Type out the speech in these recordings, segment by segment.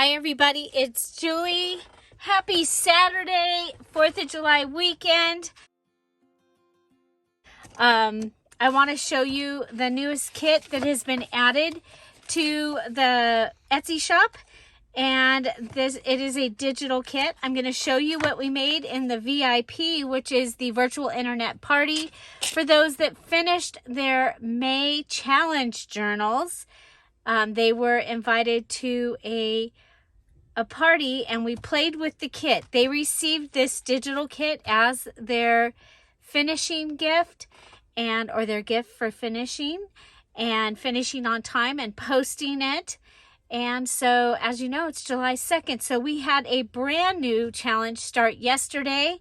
Hi everybody, it's Julie. Happy Saturday, 4th of July weekend. I want to show you the newest kit that has been added to the Etsy shop. And it is a digital kit. I'm going to show you what we made in the VIP, which is the virtual internet party for those that finished their May challenge journals. They were invited to a party and we played with the kit. They received this digital kit as their finishing gift or their gift for finishing on time and posting it. And so, as you know, it's July 2nd. So we had a brand new challenge start yesterday,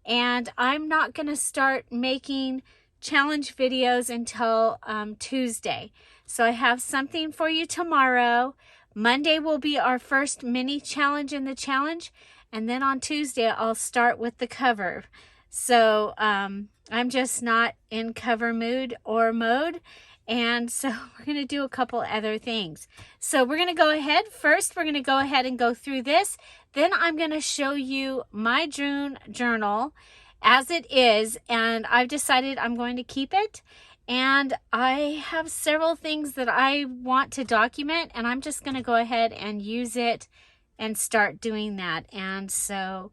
and I'm not going to start making challenge videos until Tuesday. So I have something for you tomorrow. Monday will be our first mini challenge in the challenge. And then on Tuesday, I'll start with the cover. So I'm just not in cover mood or mode. And so we're going to do a couple other things. So we're going to go ahead. First, we're going to go ahead and go through this. Then I'm going to show you my June journal as it is. And I've decided I'm going to keep it. And I have several things that I want to document. And I'm just going to go ahead and use it and start doing that. And so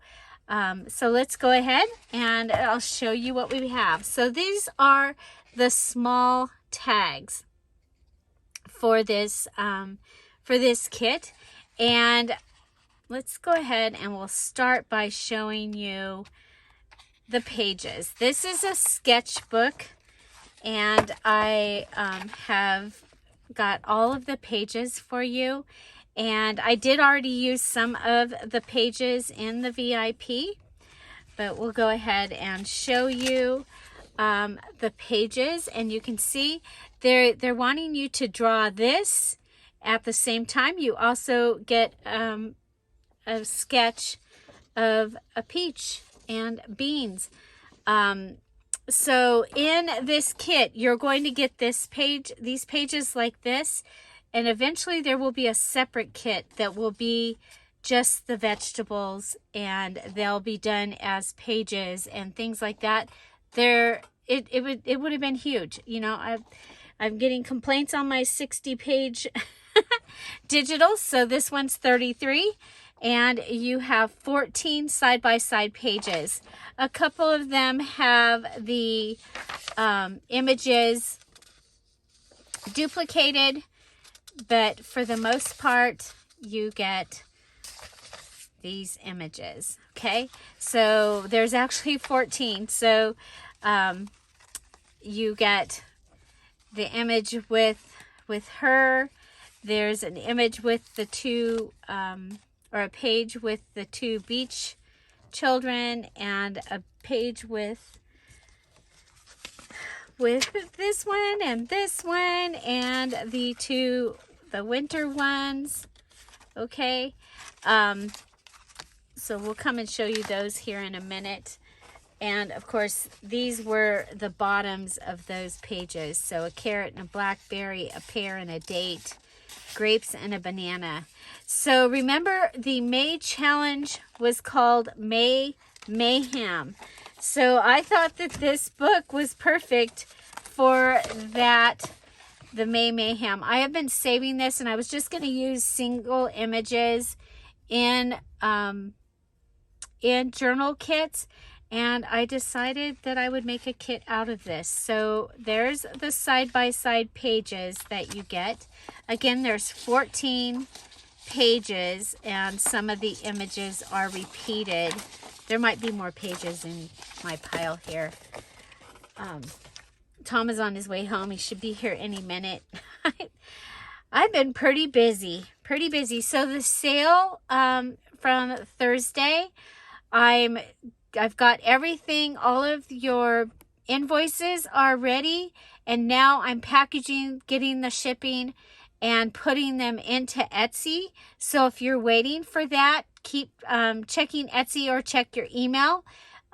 let's go ahead and I'll show you what we have. So these are the small tags for this kit, and let's go ahead and we'll start by showing you the pages. This is a sketchbook, and I have got all of the pages for you, and I did already use some of the pages in the VIP, but we'll go ahead and show you the pages, and you can see they're wanting you to draw this at the same time. You also get a sketch of a peach and beans. So in this kit, you're going to get these pages like this, and eventually there will be a separate kit that will be just the vegetables, and they'll be done as pages and things like that. It would have been huge. You know, I'm getting complaints on my 60-page digital, so this one's 33, and you have 14 side-by-side pages. A couple of them have the images duplicated, but for the most part, you get these images. Okay, so there's actually 14. So you get the image with her. There's an image with the two, or a page with the two beach children, and a page with this one and this one, and the winter ones. Okay. So we'll come and show you those here in a minute. And of course, these were the bottoms of those pages. So a carrot and a blackberry, a pear and a date, grapes and a banana. So remember, the May challenge was called May Mayhem. So I thought that this book was perfect for that, the May Mayhem. I have been saving this, and I was just going to use single images in journal kits, and I decided that I would make a kit out of this. So there's the side-by-side pages that you get. Again, there's 14 pages, and some of the images are repeated. There might be more pages in my pile here. Tom is on his way home. He should be here any minute. I've been pretty busy. So the sale from Thursday, I've got everything. All of your invoices are ready, and now I'm packaging, getting the shipping, and putting them into Etsy. So if you're waiting for that, keep checking Etsy or check your email.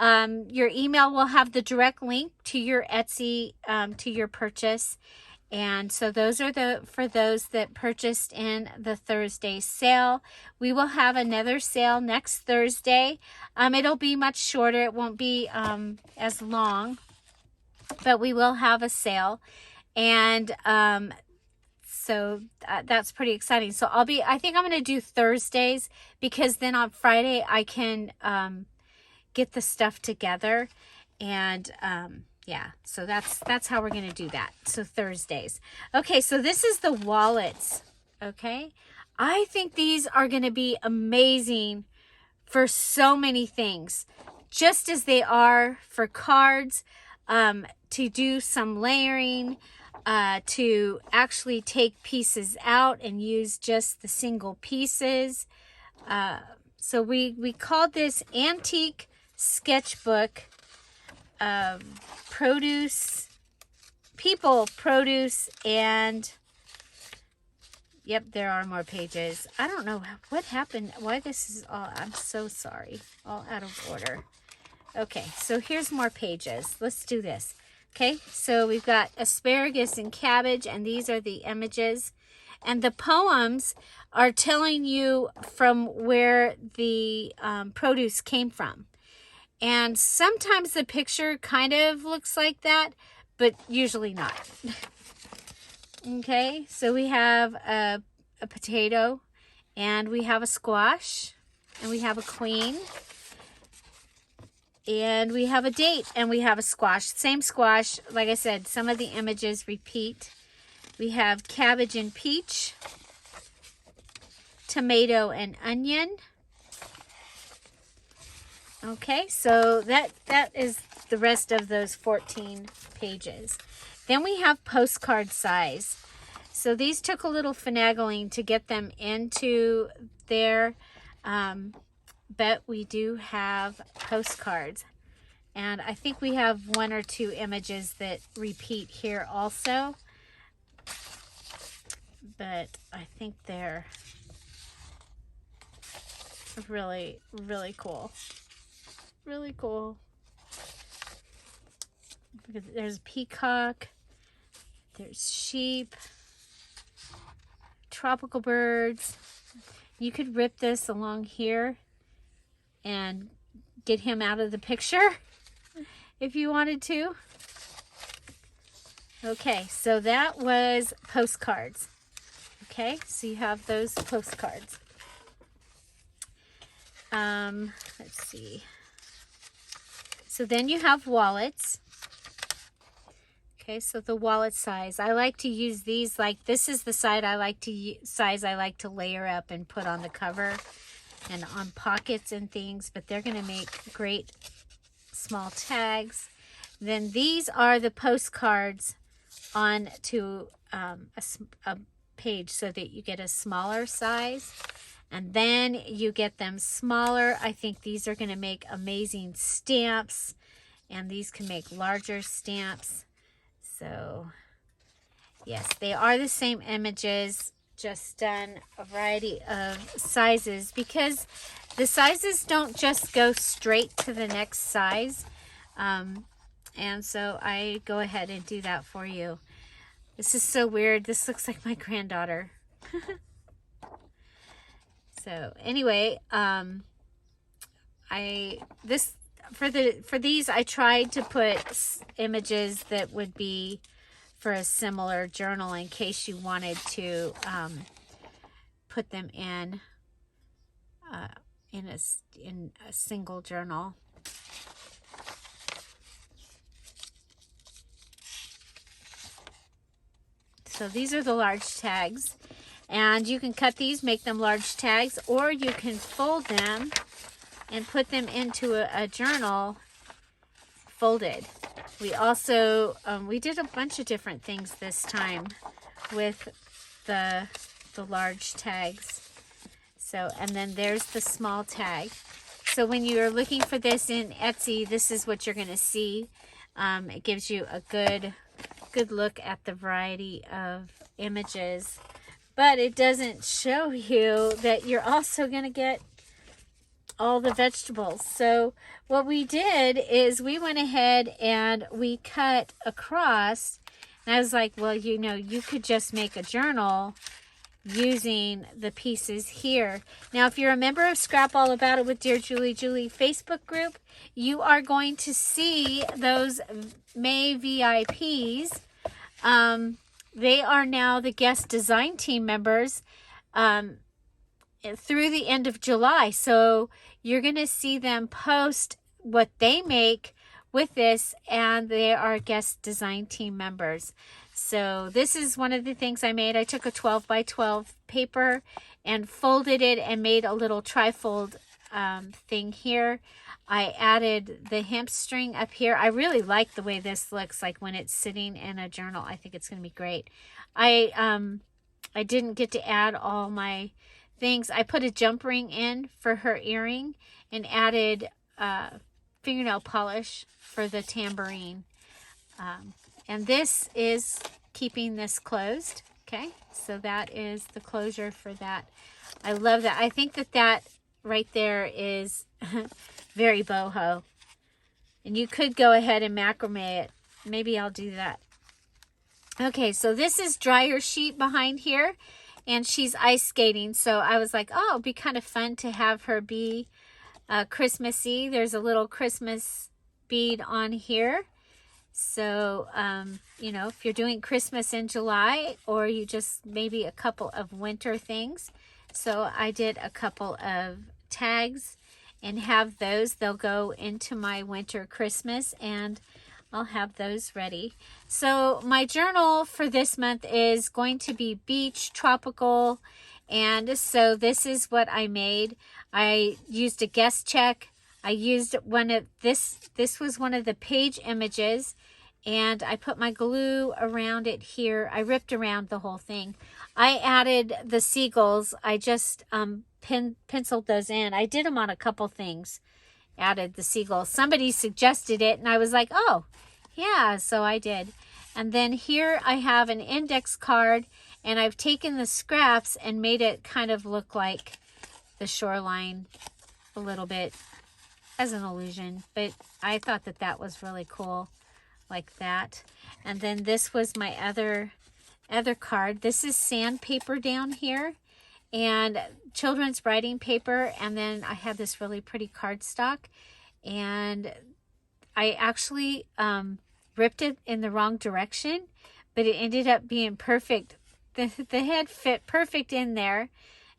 Your email will have the direct link to your Etsy, to your purchase. And so those are for those that purchased in the Thursday sale. We will have another sale next Thursday. It'll be much shorter. It won't be as long, but we will have a sale. And so that's pretty exciting. So I think I'm going to do Thursdays, because then on Friday I can get the stuff together. And yeah, so that's how we're going to do that. So Thursdays. Okay, so this is the wallets. Okay, I think these are going to be amazing for so many things, just as they are for cards, to do some layering, to actually take pieces out and use just the single pieces. So we called this Antique Sketchbook, produce, and yep, there are more pages. I don't know what happened, why this is all, I'm so sorry, all out of order. Okay, so here's more pages. Let's do this. Okay, so we've got asparagus and cabbage, and these are the images. And the poems are telling you from where the produce came from. And sometimes the picture kind of looks like that, but usually not. Okay, so we have a potato, and we have a squash, and we have a queen, and we have a date, and we have a squash. Same squash. Like I said, some of the images repeat. We have cabbage and peach, tomato and onion. Okay, so that is the rest of those 14 pages. Then we have postcard size. So these took a little finagling to get them into there, but we do have postcards. And I think we have 1 or 2 images that repeat here also. But I think they're really, really cool. Really cool. There's a peacock, there's sheep, tropical birds. You could rip this along here and get him out of the picture if you wanted to. Okay, so that was postcards. Okay, so you have those postcards. Let's see. So then you have wallets. Okay, so the wallet size. I like to use these, like this is the size I like to layer up and put on the cover and on pockets and things, but they're going to make great small tags. Then these are the postcards on to a page so that you get a smaller size. And then you get them smaller. I think these are going to make amazing stamps. And these can make larger stamps. So, yes, they are the same images, just done a variety of sizes. Because the sizes don't just go straight to the next size. And so I go ahead and do that for you. This is so weird. This looks like my granddaughter. So anyway, for these I tried to put images that would be for a similar journal in case you wanted to put them in a single journal. So these are the large tags. And you can cut these, make them large tags, or you can fold them and put them into a journal folded. We also, we did a bunch of different things this time with the large tags. So, and then there's the small tag. So when you're looking for this in Etsy, this is what you're going to see. It gives you a good look at the variety of images. But it doesn't show you that you're also going to get all the vegetables. So what we did is we went ahead and we cut across, And I was like, well, you know, you could just make a journal using the pieces here. Now, if you're a member of Scrap All About It with Dear Julie Julie Facebook group, you are going to see those May VIPs. They are now the guest design team members through the end of July. So you're going to see them post what they make with this, and they are guest design team members. So this is one of the things I made. I took a 12 by 12 paper and folded it and made a little trifold thing here. I added the hemp string up here. I really like the way this looks like when it's sitting in a journal. I think it's going to be great. I didn't get to add all my things. I put a jump ring in for her earring and added fingernail polish for the tambourine. And this is keeping this closed. Okay, so that is the closure for that. I love that. I think that that right there is very boho. And you could go ahead and macrame it. Maybe I'll do that. Okay, so this is dryer sheet behind here, and she's ice skating. So I was like, oh, it'd be kind of fun to have her be Christmassy. There's a little Christmas bead on here. So, you know, if you're doing Christmas in July, or you just maybe a couple of winter things. So I did a couple of tags and have those. They'll go into my winter Christmas, and I'll have those ready. So my journal for this month is going to be beach, tropical, and so this is what I made. I used a guest check. I used one of this was one of the page images, and I put my glue around it here. I ripped around the whole thing. I added the seagulls. I just penciled those in. I did them on a couple things. Added the seagulls. Somebody suggested it, and I was like, oh, yeah, so I did. And then here I have an index card, and I've taken the scraps and made it kind of look like the shoreline a little bit as an illusion. But I thought that that was really cool, like that. And then this was my other card. This is sandpaper down here and children's writing paper, and then I had this really pretty cardstock, and I actually ripped it in the wrong direction, but it ended up being perfect. The head fit perfect in there,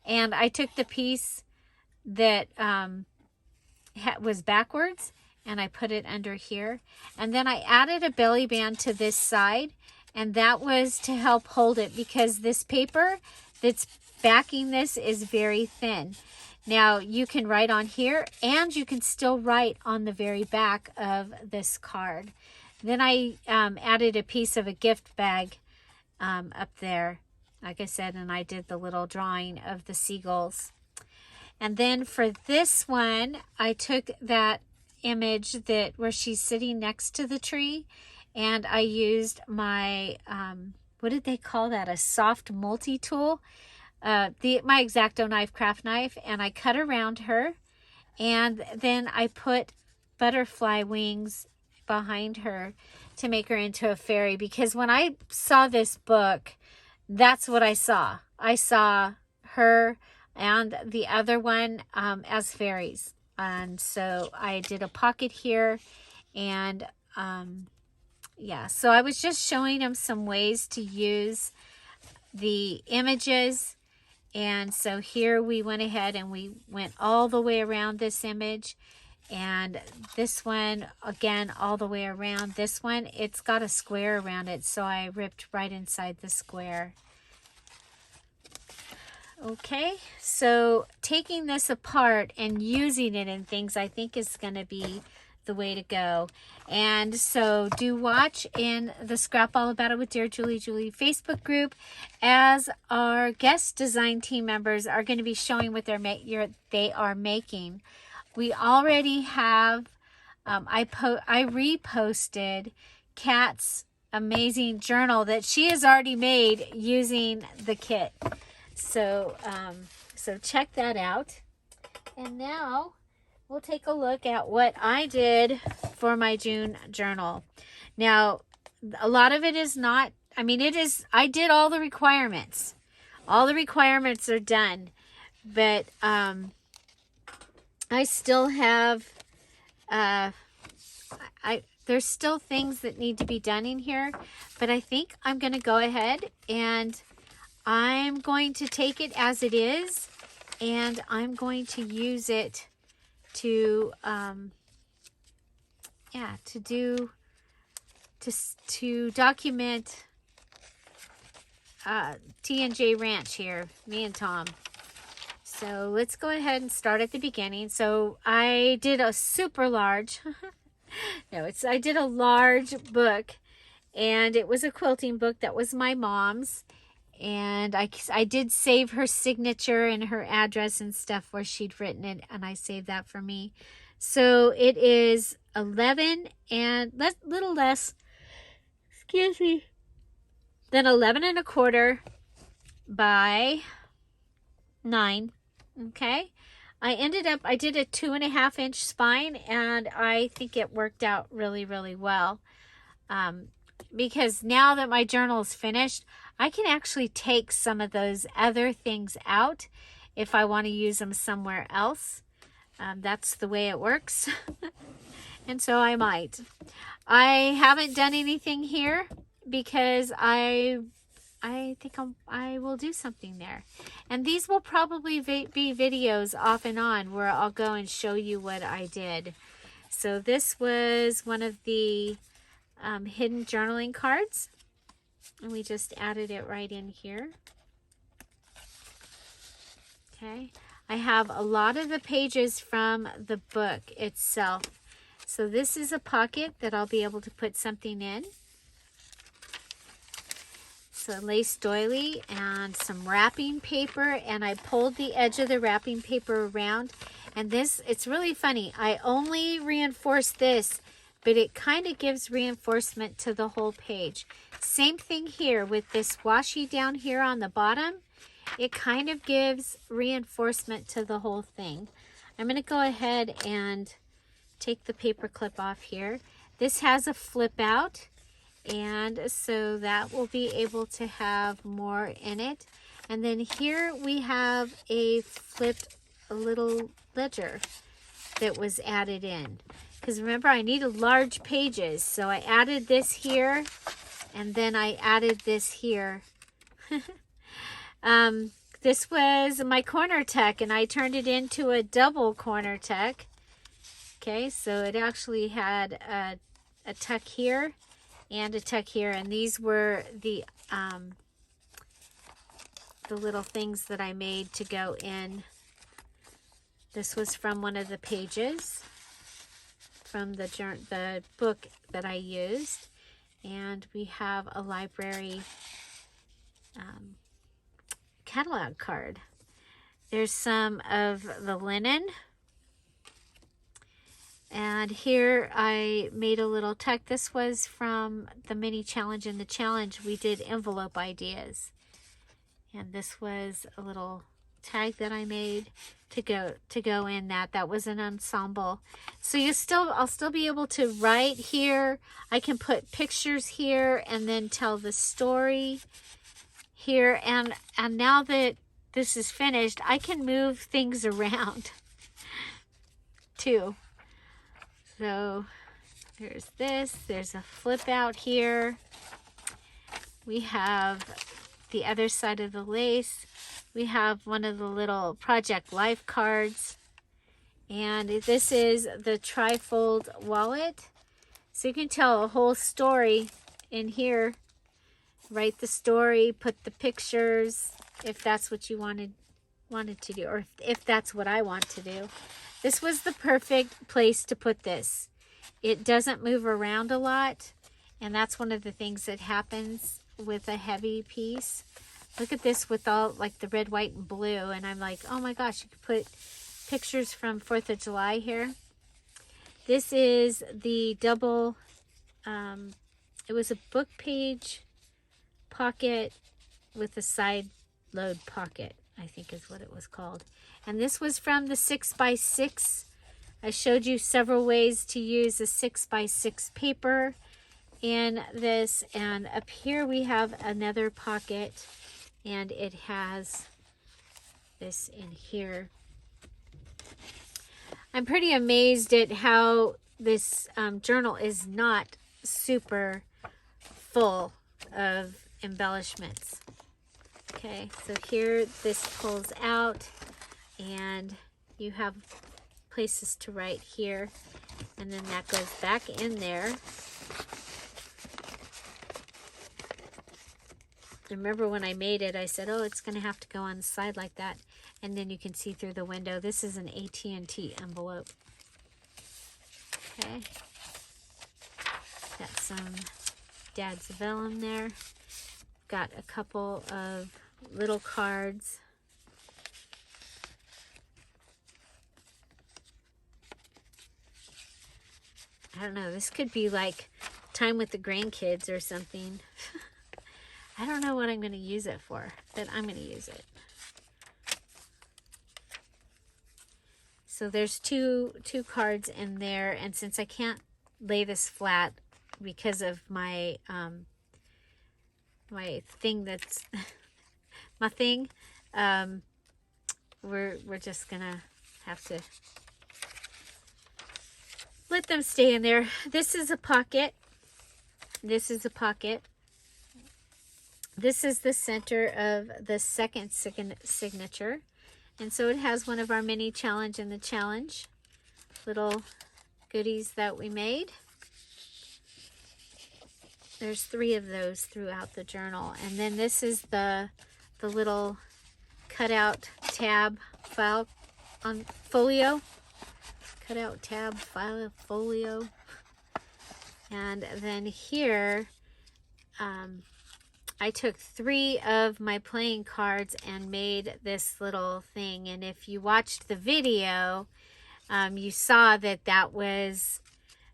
and I took the piece that was backwards and I put it under here, and then I added a belly band to this side, and that was to help hold it because this paper that's backing this is very thin. Now you can write on here, and you can still write on the very back of this card. Then I added a piece of a gift bag up there, like I said, and I did the little drawing of the seagulls. And then for this one, I took that image where she's sitting next to the tree, and I used my what did they call that, a soft multi-tool, my X-Acto knife, craft knife, and I cut around her, and then I put butterfly wings behind her to make her into a fairy, because when I saw this book, that's what I saw. I saw her and the other one as fairies. And so I did a pocket here, and yeah, so I was just showing them some ways to use the images. And so here we went ahead and we went all the way around this image, and this one again all the way around. This one, it's got a square around it, so I ripped right inside the square. Okay, so taking this apart and using it in things, I think is going to be the way to go. And so do watch in the Scrap All About It with Dear Julie Julie Facebook group, as our guest design team members are going to be showing what they are making. We already have, I reposted Kat's amazing journal that she has already made using the kit. So, so check that out. And now we'll take a look at what I did for my June journal. Now, a lot of it is not I mean, I did all the requirements. All the requirements are done. But I still have, there's still things that need to be done in here. But I think I'm going to go ahead and I'm going to take it as it is. And I'm going to use it to, to document T&J Ranch here, me and Tom. So let's go ahead and start at the beginning. So I did a super large, I did a large book, and it was a quilting book that was my mom's. And I did save her signature and her address and stuff where she'd written it, and I saved that for me. So it is 11 and little less, excuse me, than 11 1/4 by 9. Okay. I did a 2.5 inch spine, and I think it worked out really, really well. Because now that my journal is finished, I can actually take some of those other things out if I want to use them somewhere else. That's the way it works. And so I might. I haven't done anything here because I think I will do something there. And these will probably be videos off and on where I'll go and show you what I did. So this was one of the hidden journaling cards. And we just added it right in here. Okay. I have a lot of the pages from the book itself. So this is a pocket that I'll be able to put something in. So lace doily and some wrapping paper, and I pulled the edge of the wrapping paper around. And this, it's really funny. I only reinforce this, but it kind of gives reinforcement to the whole page. Same thing here with this washi down here on the bottom. It kind of gives reinforcement to the whole thing. I'm going to go ahead and take the paper clip off here. This has a flip out, and so that will be able to have more in it. And then here we have a flipped little ledger that was added in. Because remember, I needed large pages, so I added this here, and then I added this here. This was my corner tuck, and I turned it into a double corner tuck. Okay, so it actually had a tuck here and a tuck here, and these were the little things that I made to go in. This was from one of the pages from the book that I used. And we have a library catalog card. There's some of the linen. And here I made a little tuck. This was from the mini challenge. In the challenge, we did envelope ideas. And this was a little tag that I made to go in that. That was an ensemble. So I'll still be able to write here. I can put pictures here and then tell the story here. And now that this is finished, I can move things around too. So there's this. There's a flip out here. We have the other side of the lace. We have one of the little Project Life cards. And this is the trifold wallet. So you can tell a whole story in here. Write the story, put the pictures, if that's what you wanted to do, or if that's what I want to do. This was the perfect place to put this. It doesn't move around a lot, and that's one of the things that happens with a heavy piece. Look at this with all like the red, white, and blue, and I'm like, oh my gosh, you could put pictures from 4th of July here. This is the double, it was a book page pocket with a side load pocket, I think is what it was called. And this was from the 6x6. I showed you several ways to use a 6x6 paper. in this, and up here we have another pocket, and it has this in here. I'm pretty amazed at how this journal is not super full of embellishments. Okay, so here this pulls out, and you have places to write here, and then that goes back in there. Remember when I made it, I said, oh, it's going to have to go on the side like that. And then you can see through the window. This is an AT&T envelope. Okay. Got some Dad's vellum there. Got a couple of little cards. I don't know. This could be like time with the grandkids or something. I don't know what I'm going to use it for, but I'm going to use it. So there's two cards in there, and since I can't lay this flat because of my my thing that's my thing, we're just gonna have to let them stay in there. This is a pocket. This is a pocket. This is the center of the second signature. And so it has one of our mini challenge in the challenge little goodies that we made. There's 3 of those throughout the journal. And then this is the little cutout tab file on folio. Cutout tab file folio. And then here, I took 3 of my playing cards and made this little thing. And if you watched the video, you saw that that was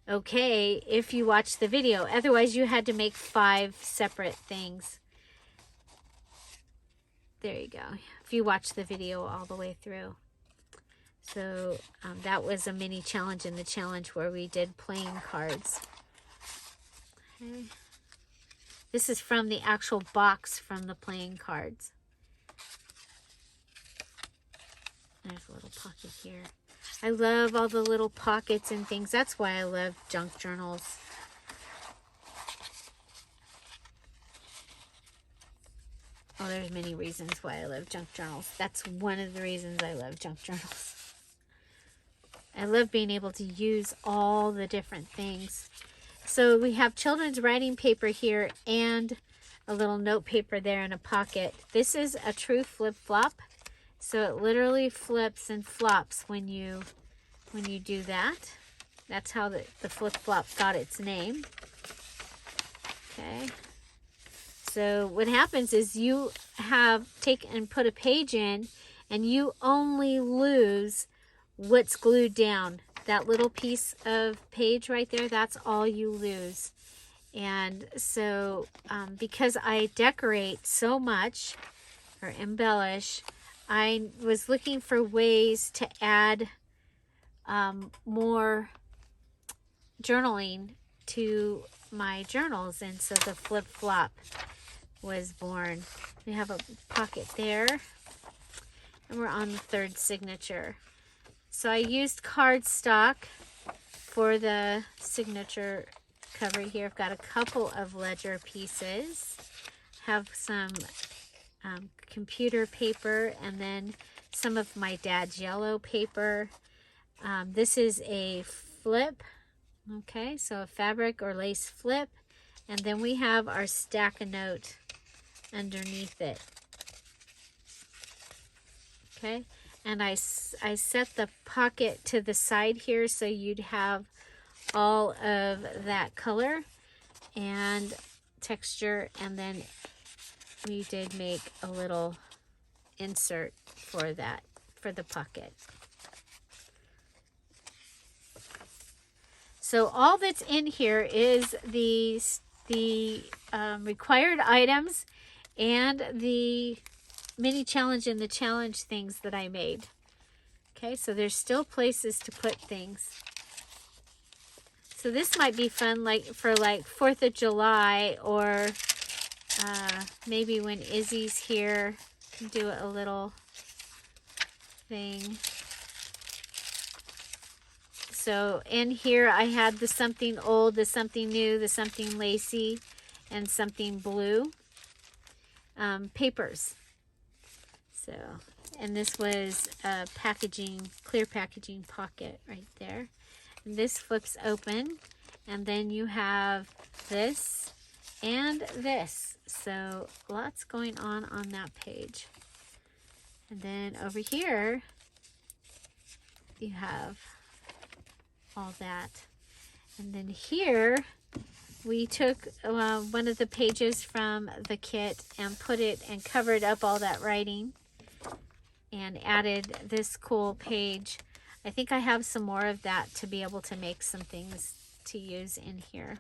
okay if you watched the video. Otherwise, you had to make 5 separate things. There you go. If you watch the video all the way through. So that was a mini challenge in the challenge where we did playing cards. Okay. This is from the actual box from the playing cards. There's a little pocket here. I love all the little pockets and things. That's why I love junk journals. Oh, there's many reasons why I love junk journals. That's one of the reasons I love junk journals. I love being able to use all the different things. So we have children's writing paper here and a little note paper there in a pocket. This is a true flip-flop. So it literally flips and flops when you do that. That's how the flip-flop got its name. Okay. So what happens is you have taken and put a page in, and you only lose what's glued down. That little piece of page right there, that's all you lose. And so because I decorate so much or embellish, I was looking for ways to add more journaling to my journals, and so the flip-flop was born. We have a pocket there, and we're on the 3rd signature. So I used cardstock for the signature cover here. I've got a couple of ledger pieces, have some computer paper, and then some of my dad's yellow paper. This is a flip, okay, so a fabric or lace flip, and then we have our stack a note underneath it. Okay, and I set the pocket to the side here so you'd have all of that color and texture, and then we did make a little insert for that, for the pocket. So all that's in here is the required items and the mini challenge and the challenge things that I made. Okay, so there's still places to put things. So this might be fun, like for like 4th of July, or maybe when Izzy's here, do a little thing. So in here I had the something old, the something new, the something lacy, and something blue papers. So, and this was a packaging, clear packaging pocket right there. And this flips open, and then you have this and this. So lots going on that page. And then over here, you have all that. And then here, we took one of the pages from the kit and put it and covered up all that writing and added this cool page. I think I have some more of that to be able to make some things to use in here.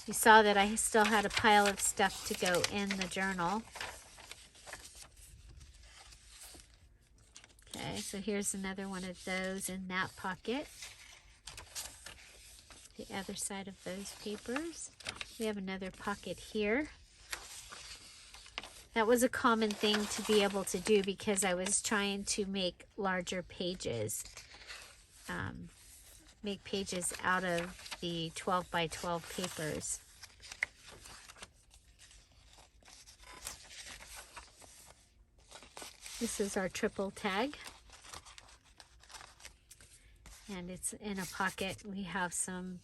You saw that I still had a pile of stuff to go in the journal. Okay, so here's another one of those in that pocket. The other side of those papers. We have another pocket here. That was a common thing to be able to do because I was trying to make larger pages. Make pages out of the 12 by 12 papers. This is our triple tag. And it's in a pocket. We have some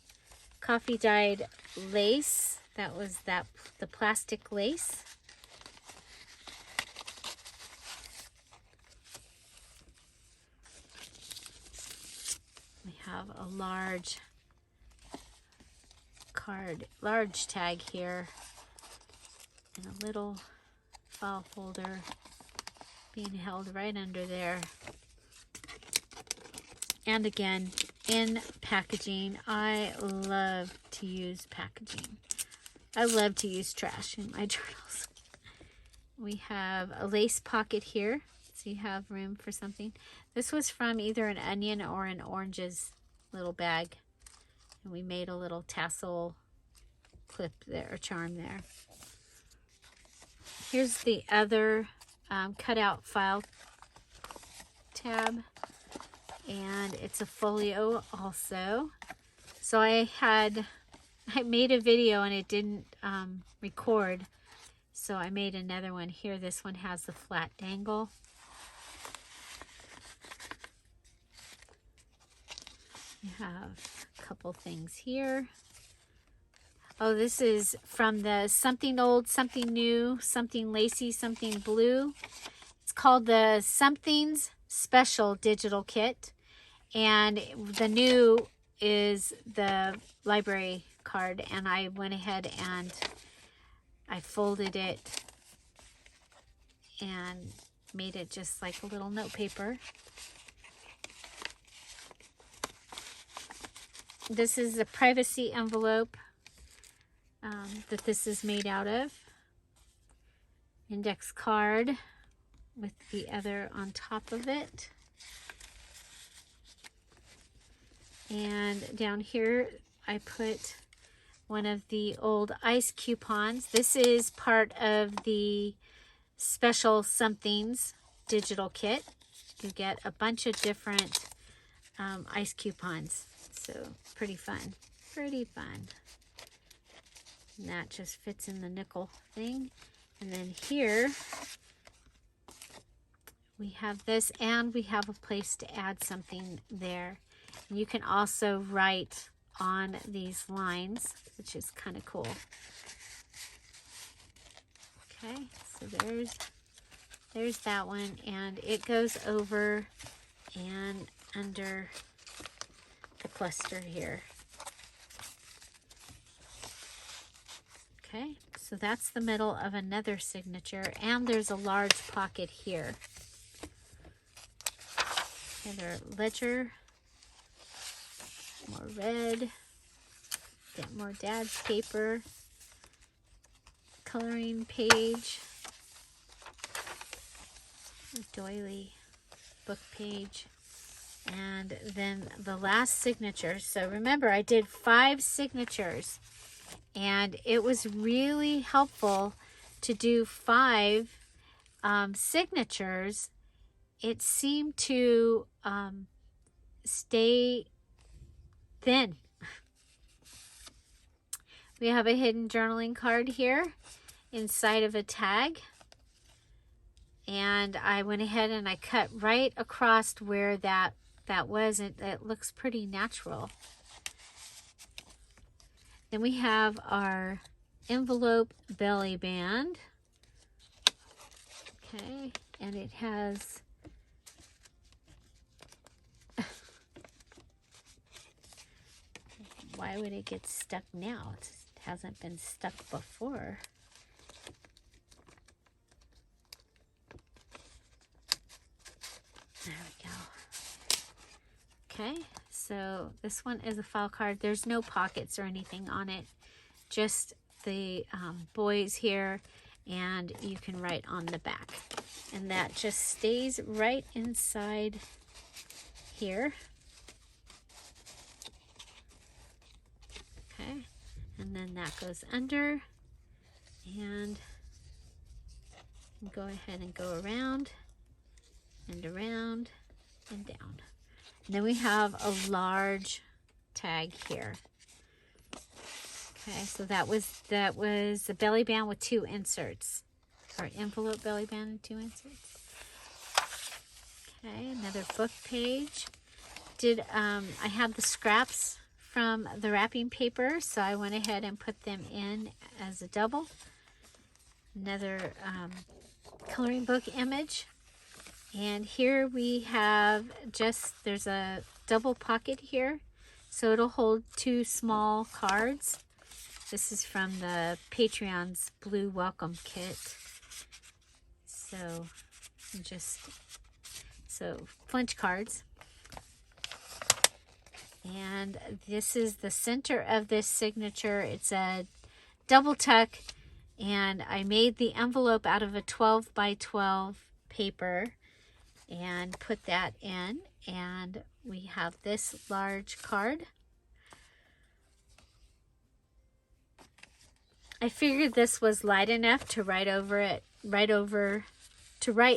coffee dyed lace. That was the plastic lace. We have a large tag here, and a little file folder being held right under there. And again, in packaging, I love to use packaging. I love to use trash in my journals. We have a lace pocket here, so you have room for something. This was from either an Onion or an Orange's little bag. And we made a little tassel clip there, or charm there. Here's the other cutout file tab. And it's a folio also. So I made a video and it didn't record. So I made another one here. This one has the flat dangle. You have a couple things here. Oh, this is from the something old, something new, something lacy, something blue. It's called the Somethings Special Digital Kit. And the new is the library card. And I went ahead and I folded it and made it just like a little note paper. This is a privacy envelope that this is made out of. Index card with the other on top of it. And down here I put one of the old ice coupons. This is part of the Special Somethings digital kit. You get a bunch of different ice coupons. So pretty fun. Pretty fun. And that just fits in the nickel thing. And then here we have this, and we have a place to add something there. And you can also write on these lines, which is kind of cool. Okay, so there's that one, and it goes over and under the cluster here. Okay, so that's the middle of another signature, and there's a large pocket here. Another ledger, more red, get more dad's paper, coloring page, a doily book page. And then the last signature. So remember, I did 5 signatures, and it was really helpful to do 5 signatures. It seemed to stay thin. We have a hidden journaling card here inside of a tag. And I went ahead and I cut right across where that was. It looks pretty natural. Then we have our envelope belly band. Okay, and it has why would it get stuck now? It hasn't been stuck before. There we go. Okay, so this one is a file card. There's no pockets or anything on it, just the boys here, and you can write on the back. And that just stays right inside here. Okay, and then that goes under, and go ahead and go around and around and down. And then we have a large tag here. Okay, so that was a belly band with 2 inserts, or envelope belly band and 2 inserts. Okay, another book page. I have the scraps from the wrapping paper, so I went ahead and put them in as a double. Another coloring book image. And here we have there's a double pocket here, so it'll hold 2 small cards. This is from the Patreon's Blue Welcome Kit. So flinch cards. And this is the center of this signature. It's a double tuck, and I made the envelope out of a 12 by 12 paper and put that in, and we have this large card. I figured this was light enough to write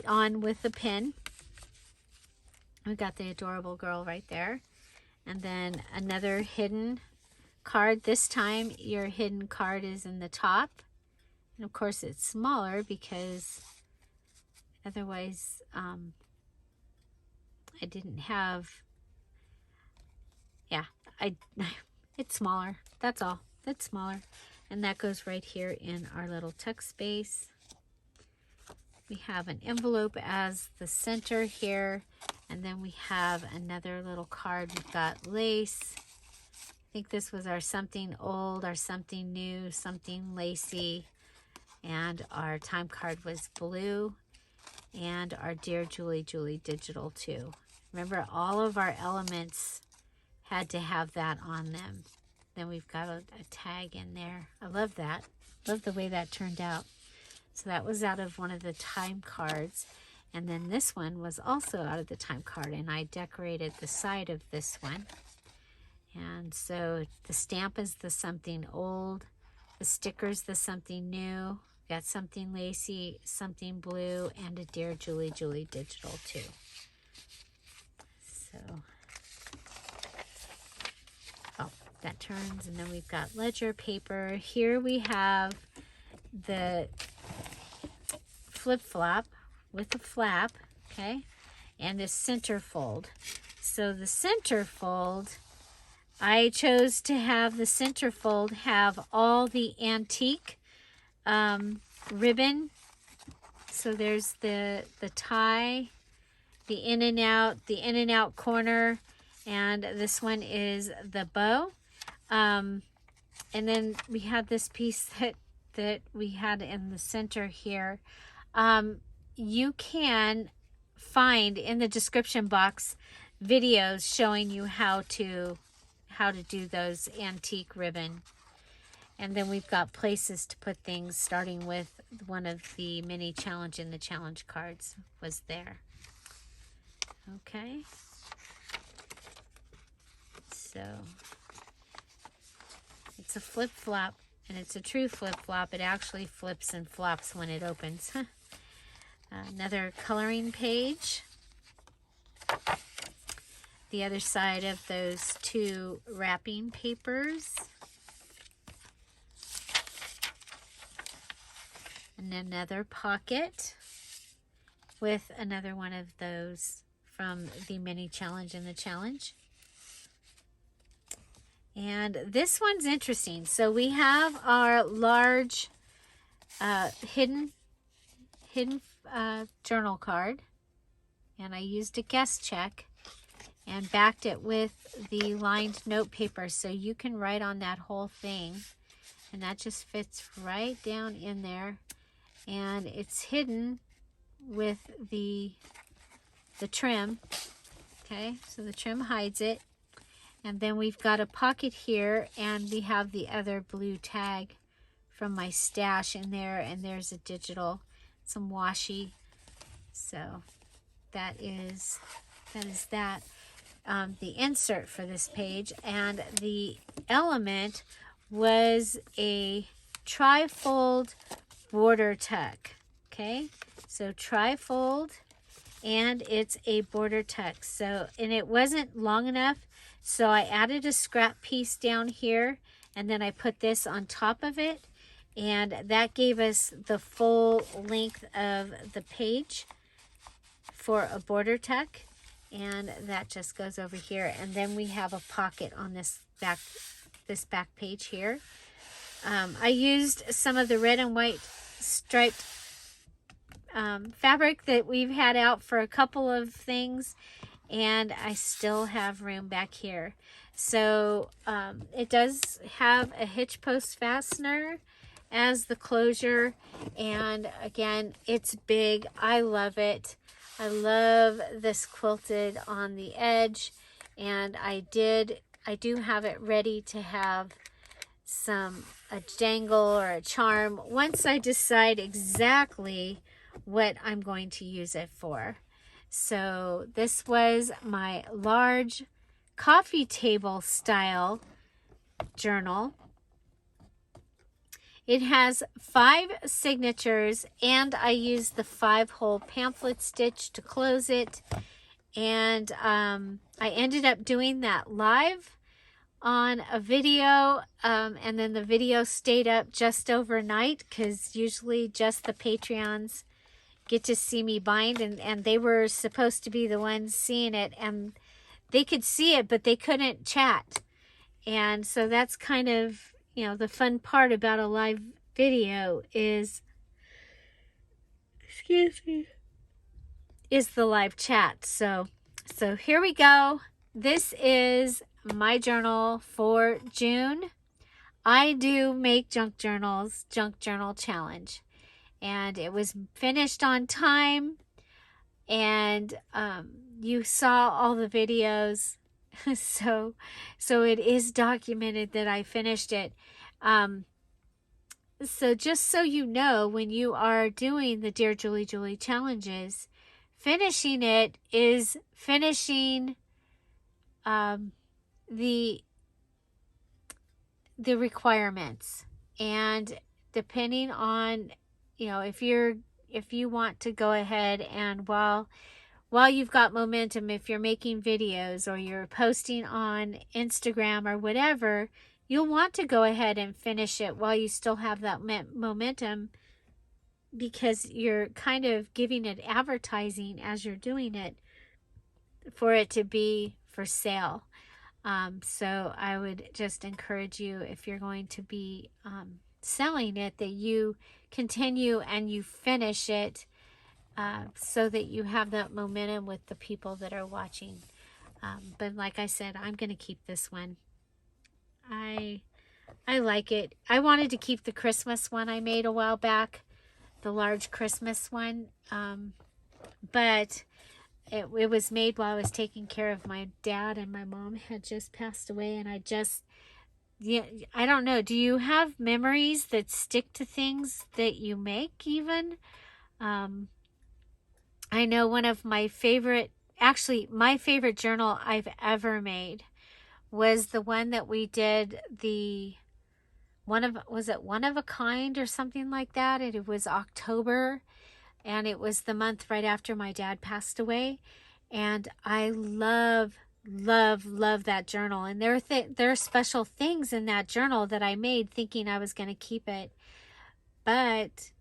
on with a pen. We got the adorable girl right there. And then another hidden card. This time your hidden card is in the top. And of course it's smaller because otherwise I didn't have, it's smaller. That's all. It's smaller. And that goes right here in our little tuck space. We have an envelope as the center here. And then we have another little card. We've got lace. I think this was our something old, our something new, something lacy. And our time card was blue. And our Dear Julie Julie digital too. Remember, all of our elements had to have that on them. Then we've got a tag in there. I love that. Love the way that turned out. So that was out of one of the time cards. And then this one was also out of the time card. And I decorated the side of this one. And so the stamp is the something old. The sticker's the something new. Got something lacy, something blue, and a Dear Julie Julie digital too. So, that turns, and then we've got ledger paper. Here we have the flip-flop with a flap, okay, and a center fold. So the center fold, I chose to have the center fold have all the antique ribbon. So there's the tie, the in and out corner, and this one is the bow. And then we have this piece that we had in the center here. You can find in the description box videos showing you how to do those antique ribbon. And then we've got places to put things, starting with one of the mini challenge in the challenge cards was there. Okay. So it's a flip-flop, and it's a true flip-flop. It actually flips and flops when it opens. Another coloring page. The other side of those two wrapping papers. And another pocket with another one of those from the mini challenge and the challenge. And this one's interesting. So we have our large hidden journal card, and I used a guess check and backed it with the lined note paper, so you can write on that whole thing, and that just fits right down in there, and it's hidden with the trim. Okay, so the trim hides it. And then we've got a pocket here, and we have the other blue tag from my stash in there, and there's a digital, some washi. So that is that. The insert for this page, and the element was a tri-fold border tuck. Okay, so tri-fold, and it's a border tuck. So, and it wasn't long enough, so I added a scrap piece down here, and then I put this on top of it, and that gave us the full length of the page for a border tuck. And that just goes over here, and then we have a pocket on this back page here. I used some of the red and white striped fabric that we've had out for a couple of things, and I still have room back here. So it does have a hitch post fastener as the closure, and again, it's big. I love it. I love this quilted on the edge, and I do have it ready to have a jangle or a charm once I decide exactly what I'm going to use it for. So this was my large coffee table style journal. It has 5 signatures, and I used the 5-hole pamphlet stitch to close it. And I ended up doing that live on a video, and then the video stayed up just overnight, because usually just the Patreons get to see me bind, and they were supposed to be the ones seeing it, and they could see it, but they couldn't chat. And so that's kind of, you know, the fun part about a live video is, is the live chat. So here we go. This is my journal for June. I do make junk journal challenge, and it was finished on time, and you saw all the videos. So it is documented that I finished it. So just so you know, when you are doing the Dear Julie Julie challenges, finishing it is finishing the requirements. And depending on, you know, if you want to go ahead and while you've got momentum, if you're making videos or you're posting on Instagram or whatever, you'll want to go ahead and finish it while you still have that momentum, because you're kind of giving it advertising as you're doing it for it to be for sale. So I would just encourage you, if you're going to be selling it, that you continue and you finish it, so that you have that momentum with the people that are watching. But like I said, I'm going to keep this one. I like it. I wanted to keep the Christmas one I made a while back, the large Christmas one, but it was made while I was taking care of my dad, and my mom had just passed away, and I don't know, do you have memories that stick to things that you make even? I know one of my favorite, actually my favorite journal I've ever made was the one that we did was it one of a kind or something like that? It was October, and it was the month right after my dad passed away. And I love that journal. And there are special things in that journal that I made thinking I was going to keep it. But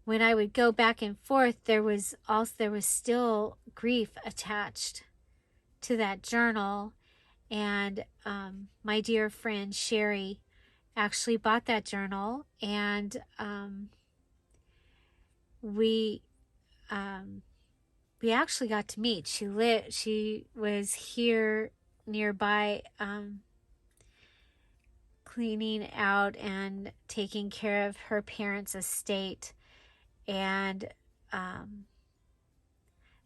when I would go back and forth, there was still grief attached to that journal. And my dear friend Sherry actually bought that journal, and we actually got to meet. She was here nearby, cleaning out and taking care of her parents' estate. And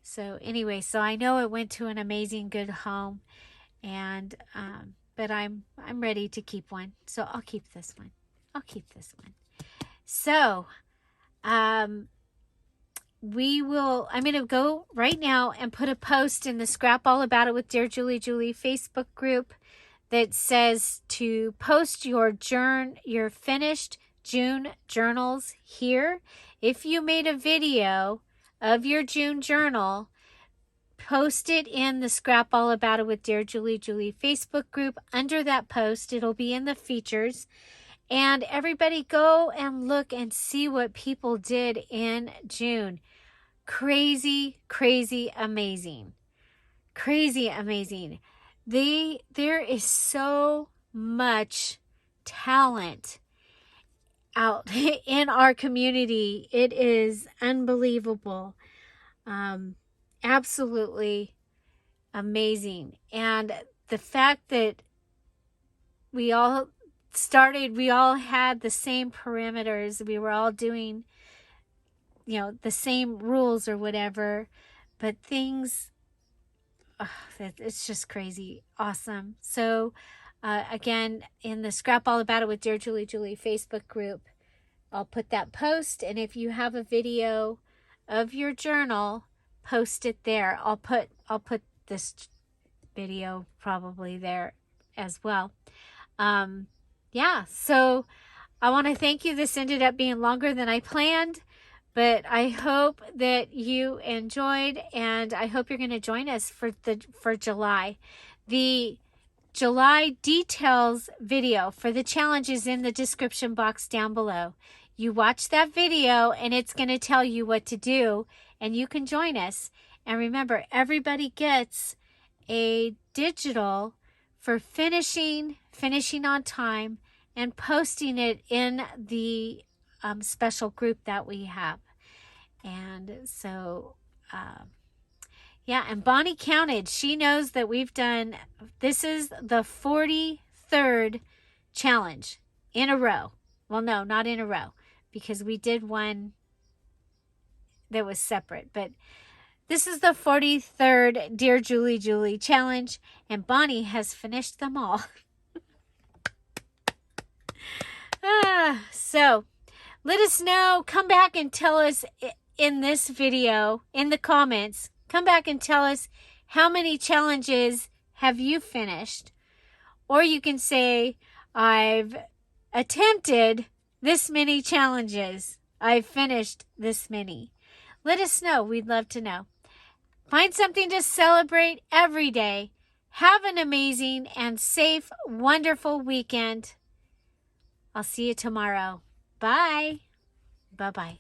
so anyway, so I know it went to an amazing good home. And but I'm ready to keep one, so I'll keep this one. So I'm gonna go right now and put a post in the Scrap All About It with Dear Julie Julie Facebook group that says to post your finished June journals here. If you made a video of your June journal, post it in the Scrap All About It with Dear Julie Julie Facebook group. Under that post, it'll be in the features. And everybody go and look and see what people did in June. Crazy, crazy, amazing. Crazy, amazing. There is so much talent out in our community. It is unbelievable. Absolutely amazing. And the fact that we all had the same parameters. We were all doing, the same rules or whatever, but things, it's just crazy. Awesome. So, again, in the Scrap All About It with Dear Julie Julie Facebook group, I'll put that post. And if you have a video of your journal, post it there. I'll put this video probably there as well. Yeah, so I want to thank you. This ended up being longer than I planned, but I hope that you enjoyed, and I hope you're going to join us for July. The July details video for the challenge is in the description box down below. You watch that video and it's going to tell you what to do, and you can join us. And remember, everybody gets a digital for finishing on time and posting it in the special group that we have. And so, yeah, and Bonnie counted. She knows that this is the 43rd challenge in a row. Well, no, not in a row, because we did one that was separate. But this is the 43rd Dear Julie Julie challenge, and Bonnie has finished them all. So let us know. Come back and tell us in this video, in the comments, come back and tell us how many challenges have you finished. Or you can say, I've attempted this many challenges. I've finished this many. Let us know. We'd love to know. Find something to celebrate every day. Have an amazing and safe, wonderful weekend. I'll see you tomorrow. Bye. Bye-bye.